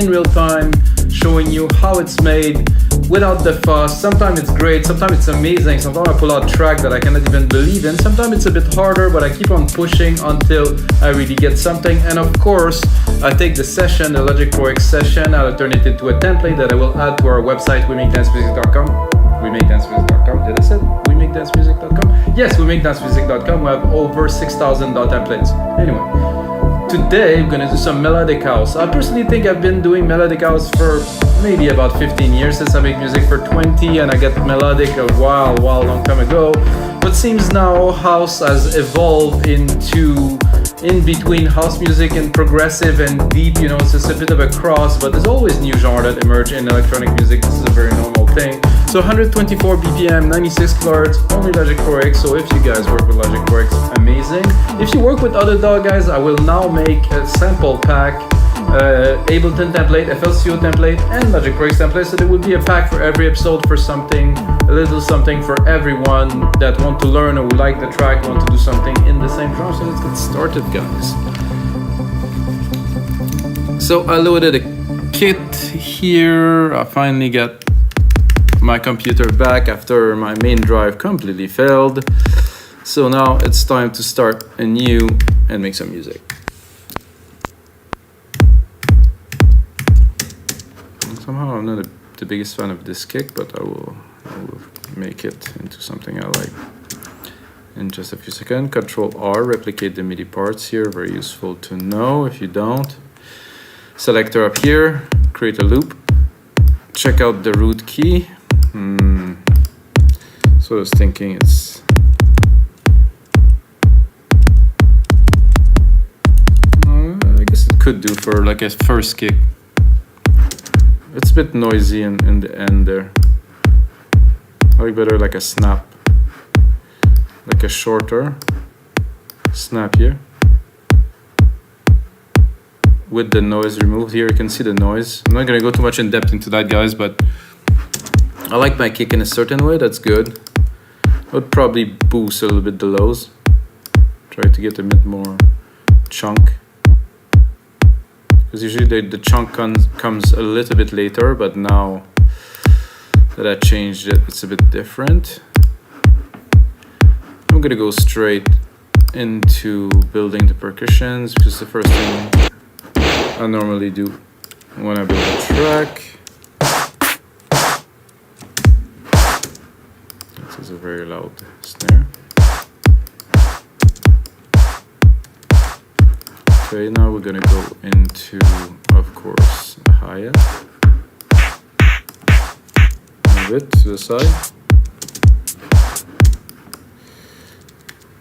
in real time, showing you how it's made without the fuss. Sometimes it's great, sometimes it's amazing, sometimes I pull out a track that I cannot even believe in, sometimes it's a bit harder, but I keep on pushing until I really get something. And of course, I take the session, the Logic Pro X session, I'll turn it into a template that I will add to our website, wemakedancemusic.com. wemakedancemusic.com. Did I say wemakedancemusic.com? Yes, wemakedancemusic.com. We have over 6,000 templates. Anyway, today we're gonna do some melodic house. I personally think I've been doing melodic house for maybe about 15 years, since I make music for 20, and I got melodic a long time ago. But seems now house has evolved into in between house music and progressive and deep, you know, it's just a bit of a cross, but there's always new genre that emerge in electronic music. This is a very normal thing. So 124 BPM, 96 kHz, only Logic Pro X. So if you guys work with Logic Pro X, amazing. If you work with other DAW guys, I will now make a sample pack, Ableton template, FLCO template, and Logic Pro X template. So there will be a pack for every episode for something, a little something for everyone that want to learn or who like the track, want to do something in the same genre. So let's get started, guys. So I loaded a kit here. I finally got my computer back after my main drive completely failed. So now it's time to start anew and make some music. Somehow I'm not the biggest fan of this kick, but I will make it into something I like in just a few seconds. Control R, replicate the MIDI parts here, very useful to know if you don't. Selector up here, create a loop, check out the root key. So I was thinking it's I guess it could do for like a first kick. It's a bit noisy in the end there. I like better like a snap, like a shorter snap here with the noise removed. Here you can see the noise. I'm not gonna go too much in depth into that, guys, but I like my kick in a certain way. That's good. I would probably boost a little bit the lows. Try to get a bit more chunk. Because usually the chunk comes a little bit later, but now that I changed it, it's a bit different. I'm gonna go straight into building the percussions, because the first thing I normally do when I build a track. This is a very loud snare. Okay, now we're gonna go into, of course, a hi-hat. Move it to the side.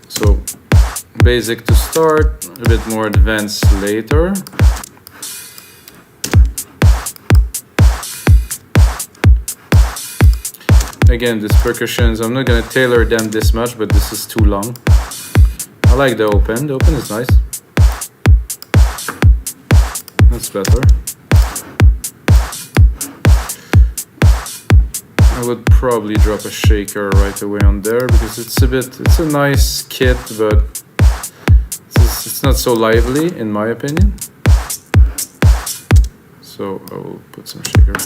So, basic to start, a bit more advanced later. Again, these percussions, I'm not gonna tailor them this much, but this is too long. I like the open. The open is nice. That's better. I would probably drop a shaker right away on there, because it's a nice kit, but it's not so lively in my opinion. So I will put some shaker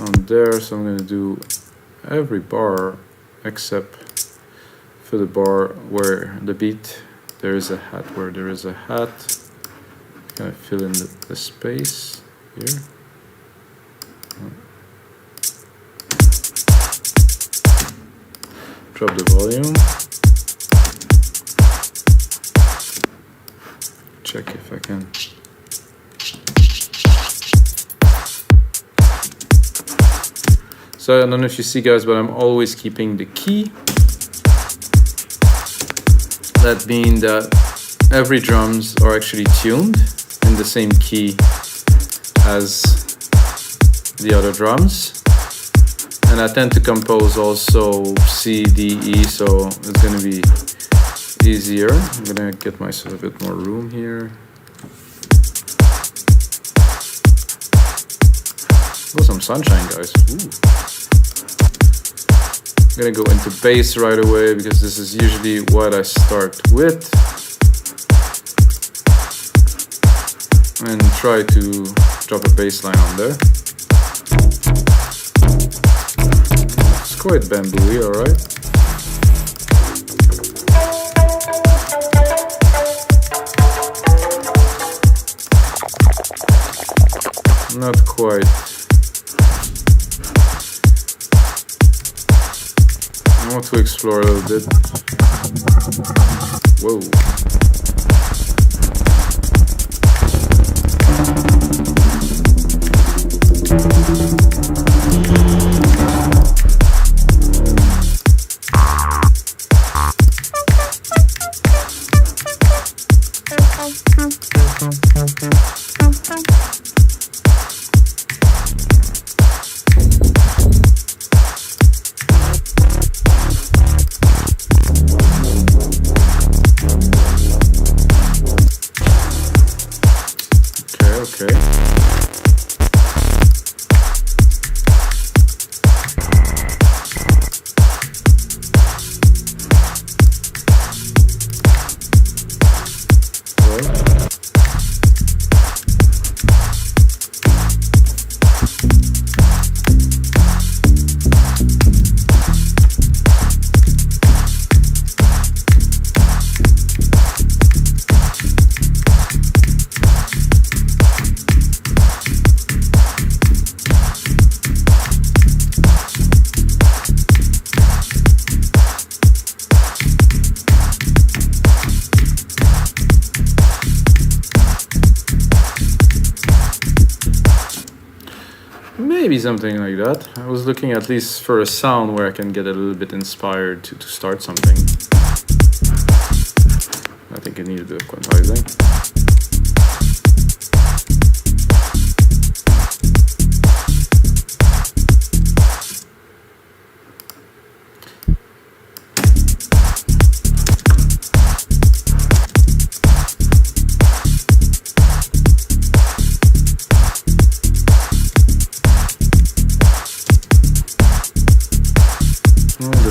on there. So I'm going to do every bar except for the bar where the beat there is a hat, where there is a hat. Kind of fill in the space here. Drop the volume. Check if I can. So I don't know if you see, guys, but I'm always keeping the key. That means that every drums are actually tuned in the same key as the other drums. And I tend to compose also C, D, E, so it's going to be easier. I'm going to get myself a bit more room here. Oh, some sunshine, guys. Ooh. I'm going to go into bass right away, because this is usually what I start with. and try to drop a bass line on there. It's quite bamboo-y, alright. Not quite. I want to explore a little bit. Whoa. Okay. Maybe something like that. I was looking at least for a sound where I can get a little bit inspired to start something. I think it needs a bit of quantizing.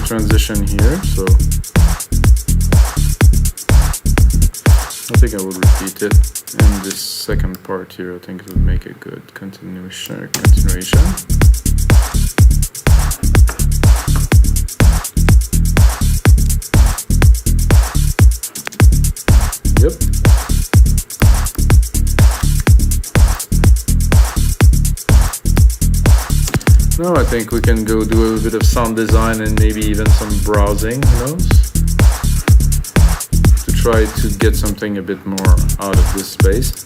Transition here, so I think I will repeat it in this second part here. I think it will make a good continuation. Yep. Now I think we can go do a little bit of sound design and maybe even some browsing, who knows? To try to get something a bit more out of this space.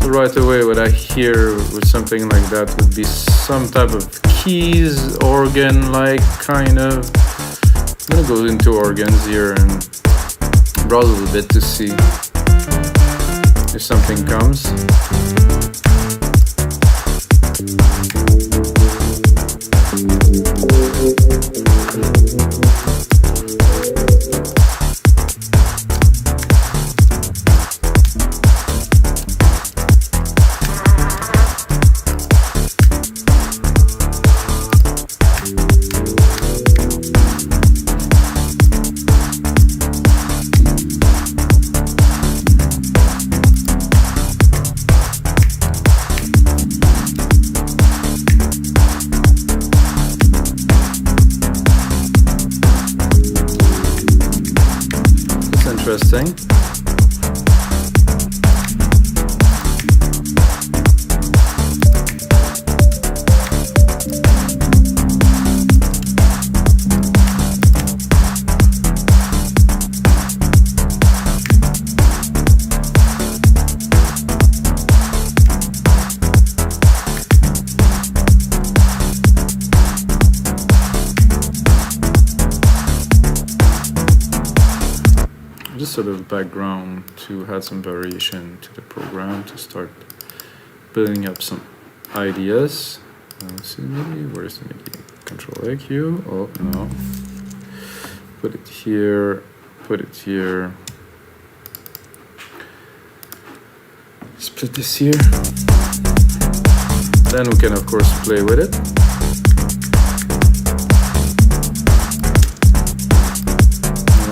Right away, what I hear with something like that would be some type of keys, organ-like kind of. I'm gonna go into organs here and browse a little bit to see if something comes. Interesting. Just sort of background to add some variation to the program to start building up some ideas. Let's see, MIDI, where's the MIDI? Control AQ, oh no. put it here, put it here. Split this here. Then we can of course play with it.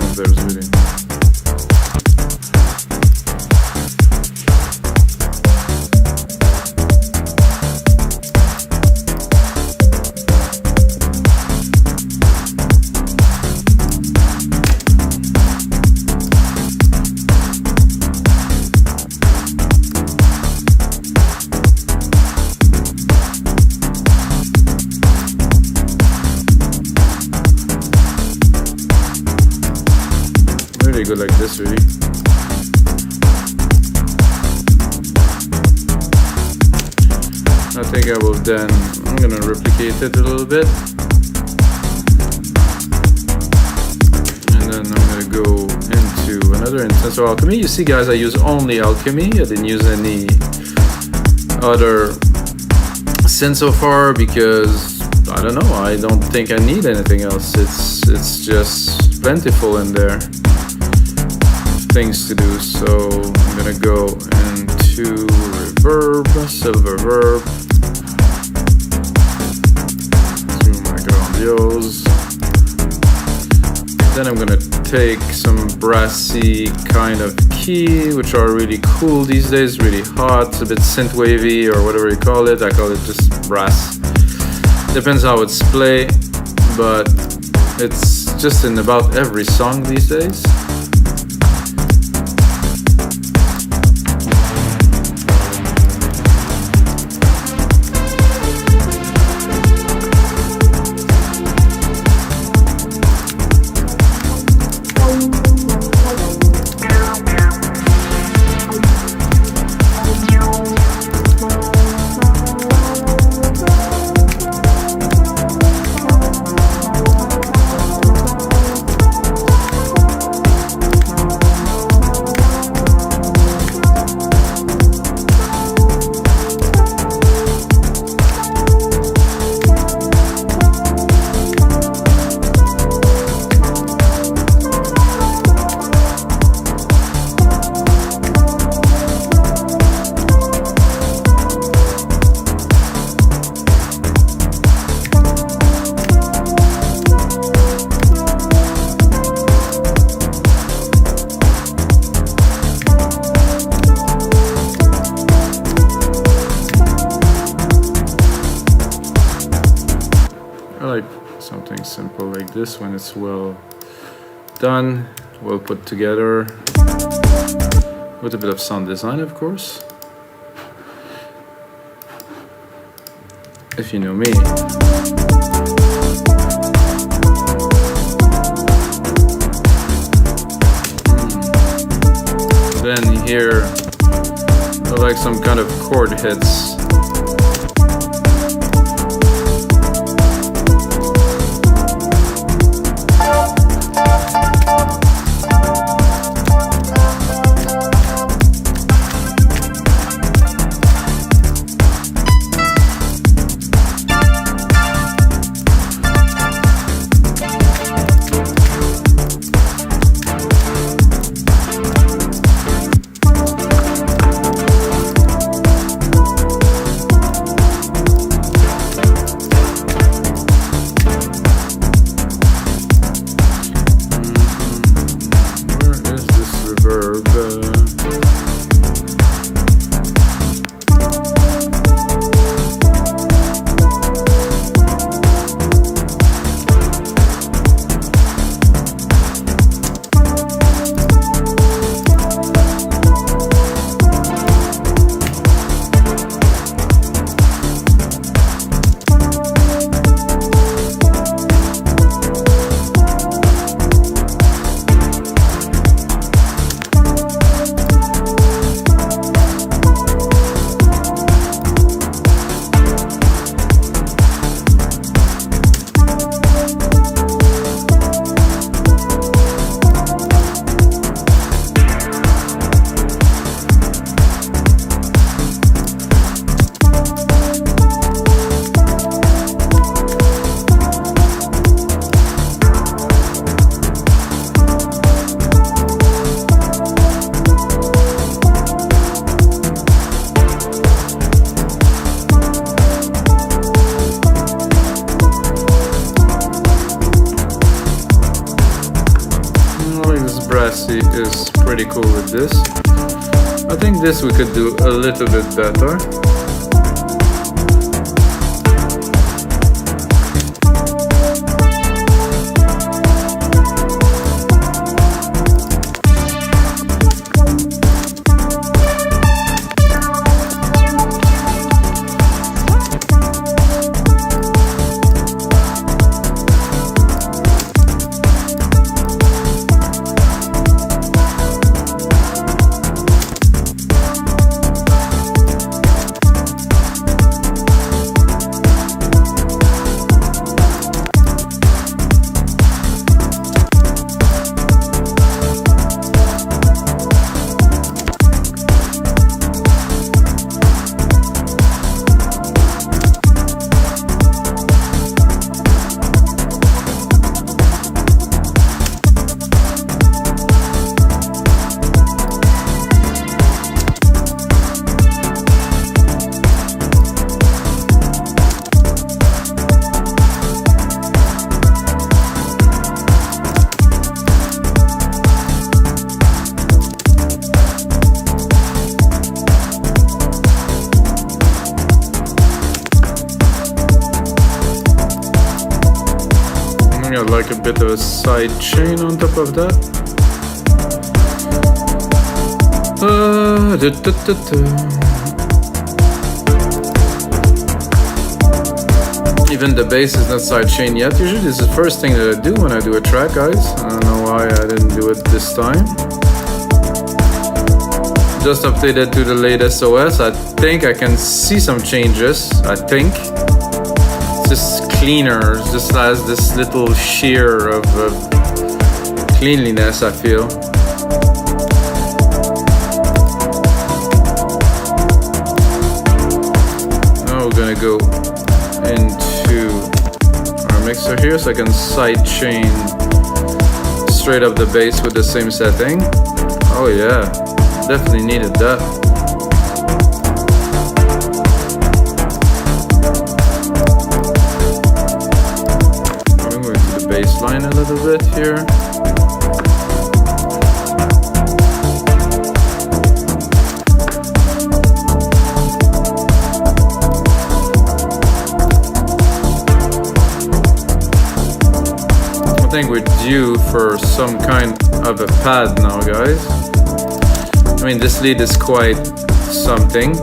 Oh, there's really. Go like this, really. I think I will then, I'm gonna replicate it a little bit. And then I'm gonna go into another instance of Alchemy. You see guys, I use only Alchemy. I didn't use any other synth so far because, I don't know, I don't think I need anything else. It's just plentiful in there. Things to do, so I'm gonna go into reverb, silver verb, to my grandiose. Then I'm gonna take some brassy kind of key, which are really cool these days, really hot, a bit synth wavy or whatever you call it. I call it just brass. Depends how it's played, but it's just in about every song these days. Something simple like this when it's well done, well put together, with a bit of sound design, of course, if you know me. Then here, I like some kind of chord hits. This brassy is pretty cool with this. I think this we could do a little bit better. I'd like a bit of a side chain on top of that. Even the bass is not side chain yet. Usually this is the first thing that I do when I do a track, guys. I don't know why I didn't do it this time. Just updated to the latest OS. I think I can see some changes. I think. Just cleaner, just has this little sheer of cleanliness, I feel. Now we're gonna go into our mixer here so I can side chain straight up the bass with the same setting. Oh yeah, definitely needed that. Baseline a little bit here. I think we're due for some kind of a pad now, guys. I mean, this lead is quite something.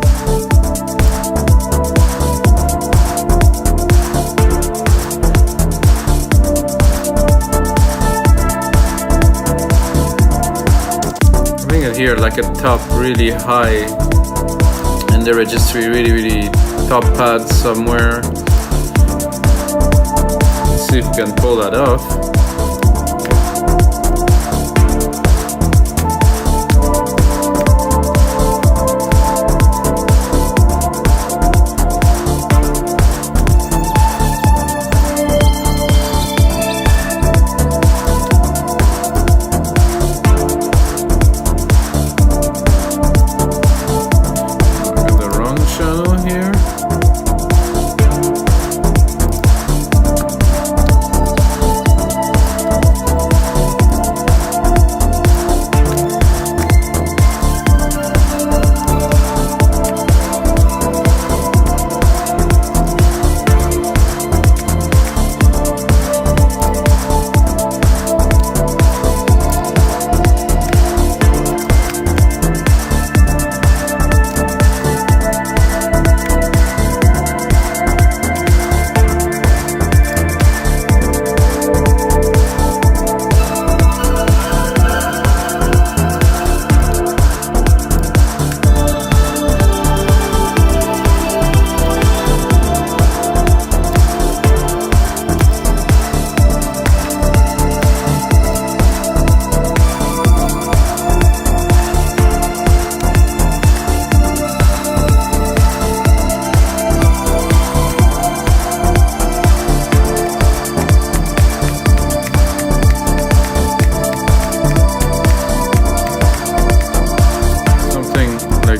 Here, like a top really high in the registry, really top pad somewhere. Let's see if we can pull that off.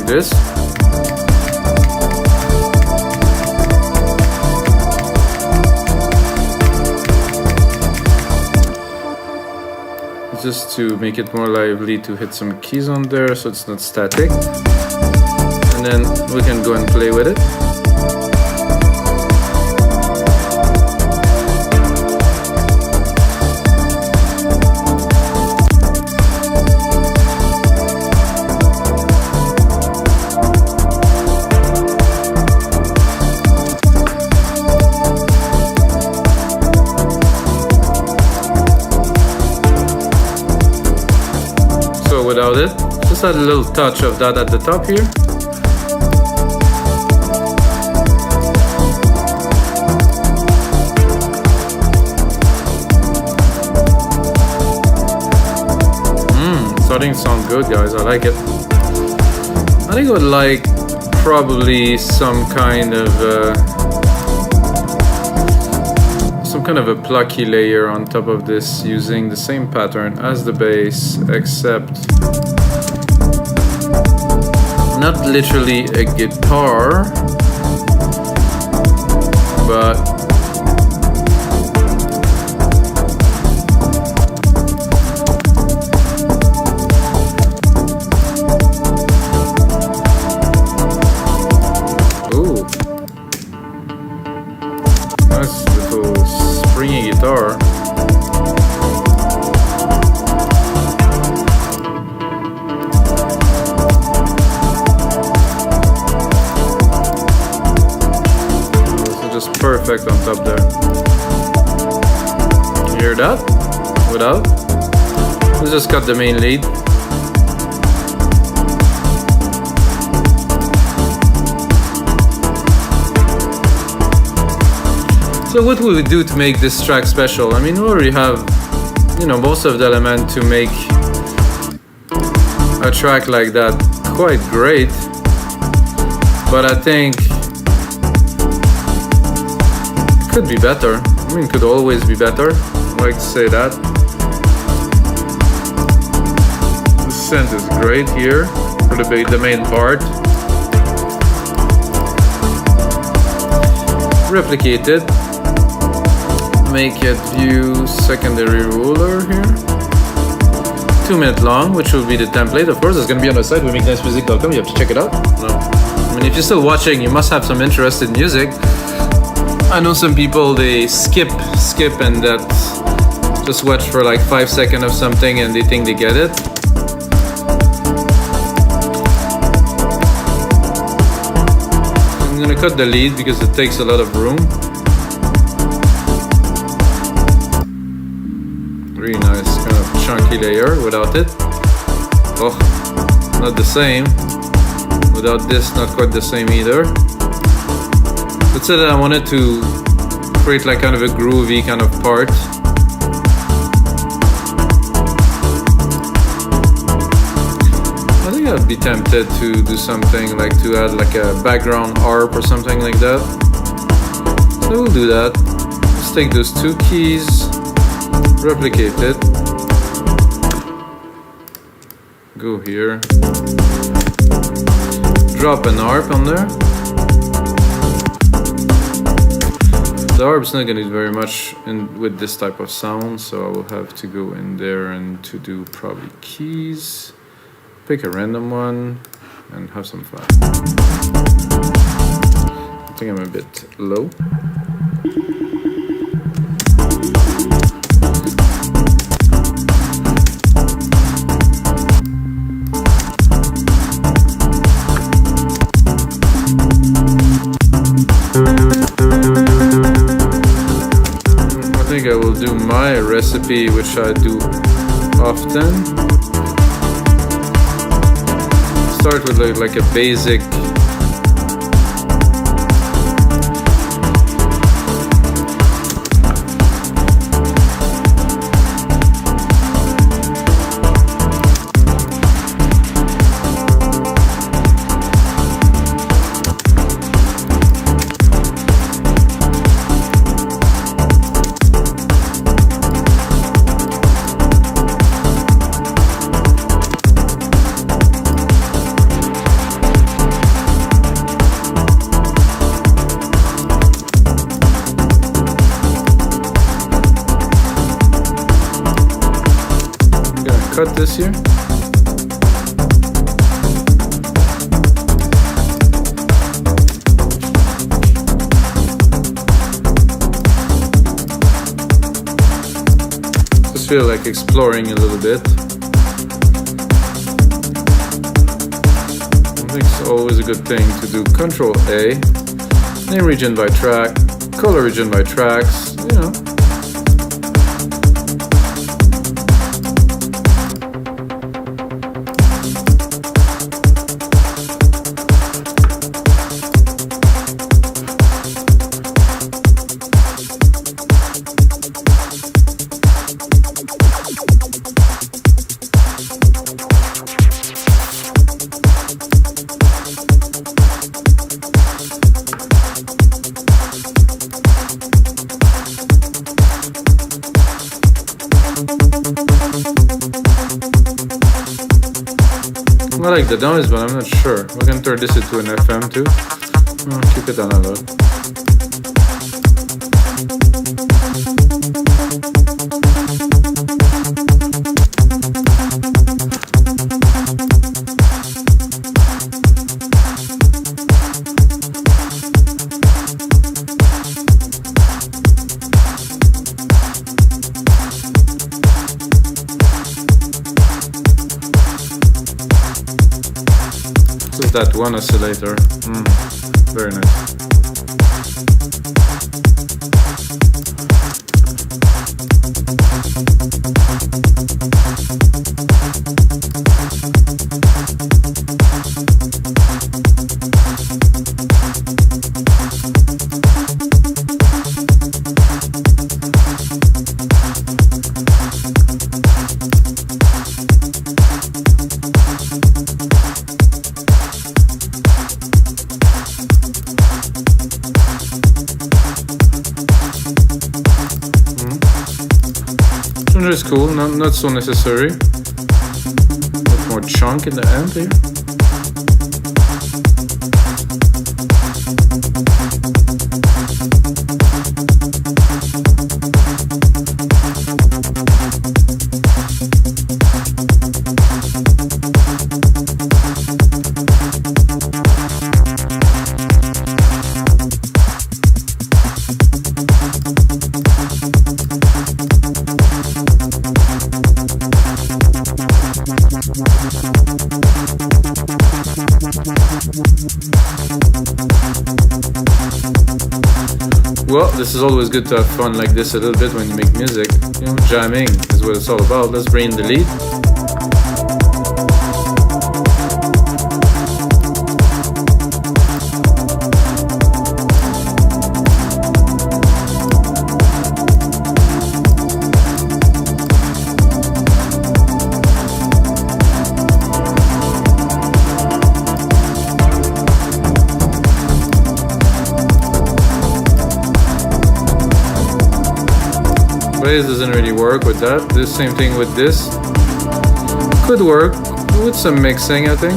This. just to make it more lively, to hit some keys on there so it's not static. And then we can go and play with it. Without it, just add a little touch of that at the top here. Starting to sound good, guys. I like it. I think I would like probably some kind of a plucky layer on top of this using the same pattern as the bass, except not literally a guitar, but stringy guitar. So just perfect on top there. You hear that? Without? Let's just cut the main lead. So what would we do to make this track special? I mean, we already have, most of the elements to make a track like that quite great. But I think it could be better. I mean, it could always be better. I like to say that. The synth is great here for the main part. Replicate it. Make it view secondary ruler here. 2 minutes long, which will be the template. Of course, it's going to be on the site, wemakeNicemusic.com. You have to check it out. No. I mean, if you're still watching, you must have some interest in music. I know some people, they skip and that just watch for like 5 seconds of something and they think they get it. I'm going to cut the lead because it takes a lot of room. Really nice, kind of chunky layer without it. Oh, not the same. Without this, not quite the same either. Let's say that I wanted to create like kind of a groovy kind of part. I think I'd be tempted to do something like to add like a background harp or something like that. So we'll do that. Let's take those 2 keys. Replicate it. Go here. Drop an harp on there. The harp's not going to do very much with this type of sound, so I will have to go in there and to do probably keys. Pick a random one and have some fun. I think I'm a bit low. I will do my recipe, which I do often. Start with like a basic mix here. Just feel like exploring a little bit. I think it's always a good thing to do Control A, name region by track, color region by tracks, you know. I like the noise, but I'm not sure. We can turn this into an FM too. Keep it on a low. That one oscillator. Very nice. Is cool, not so necessary. Bit more chunk in the end here. Well, this is always good to have fun like this a little bit when you make music. You know, jamming is what it's all about. Let's bring in the lead. Bass doesn't really work with that. The same thing with this. Could work with some mixing, I think.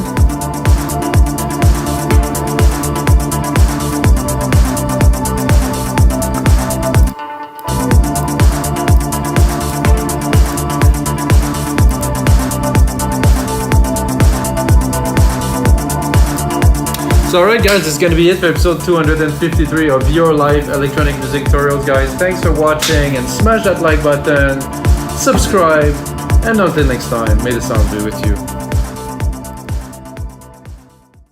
So alright guys, this is going to be it for episode 253 of Your Life Electronic Music Tutorials, guys. Thanks for watching, and smash that like button, subscribe, and until next time, may the sound be with you.